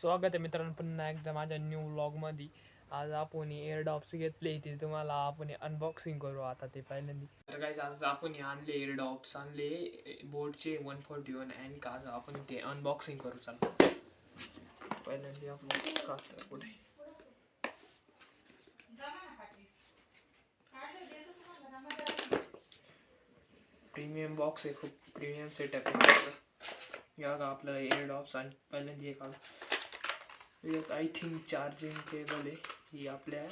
स्वागत आहे मित्रांनो पुन्हा एकदा माझ्या न्यू व्लॉगमध्ये. आज आपण एअरडॉप्स घेतले ते तुम्हाला आपण अनबॉक्सिंग करू आता ते पहिल्यांदा. तर काय आज आपण आणले एअरडॉप्स आणले बोटचे 141 अँड का आज आपण ते अनबॉक्सिंग करू. चला पहिल्यांदा आपलं काढतो पुढे प्रीमियम बॉक्स आहे, खूप प्रीमियम सेटअप आहे त्याचा. या का आपल्याला एअरडॉप्स आणि पहिल्यांदा हे काढू. यात आय थिंक चार्जिंग केबल आहे, ही आपल्या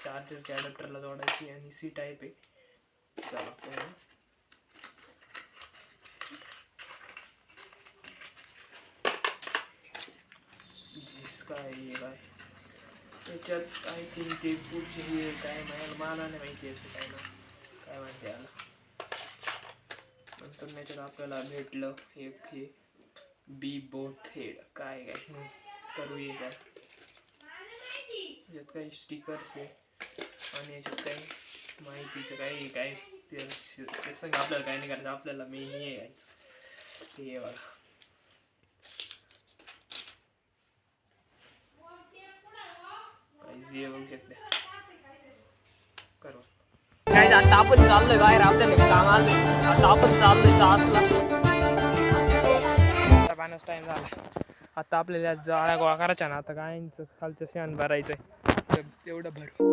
चार्जरच्या अडॅप्टरला जोडायची आणि सी टाईप आहे. चला आपण काय त्याच्यात आय थिंक ते पुढचे हे काय मला नाही माहिती याचं काय ना काय म्हणते याला. नंतर याच्यात आपल्याला भेटलं एक हे बी बोट हेड काय काय करू ये काय याच्यात काही स्टिकर्स आहे आणि याच्यात काही माहितीचं काय काय ते सांग आपल्याला काय नाही करायचं, आपल्याला मेन हे यायचं ते बघा. काही बघू शकते करू काय आता आपण चाललोय बाहेर, आपल्याला काम आलंय. आता आपण चाललोय चासला, पाण्याचा टाइम झाला. आता आपल्याला जाळ्या गोळा करायच्या ना, आता गायींचं खालचं शेण भरायचंय तेवढं भरू.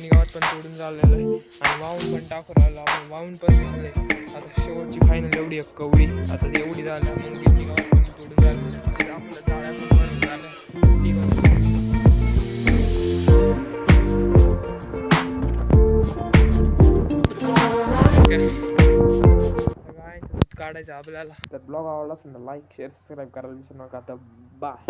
गावात पण तोडून झालेलं आहे आणि वाहून पण टाकून राहिलो आपण, वाहून पण झाले. आता शेवटची फायनल एवढी एक कवडी, आता ती एवढी झाली मग गिन्नी गावात पण तोडून झालं. आपलं जाळ्या पण भरून झालं काढायचं आपल्याला. तर ब्लॉग आवडला असेल तर लाईक शेअर सबस्क्राईब करायला विसरू नका. आता बाय.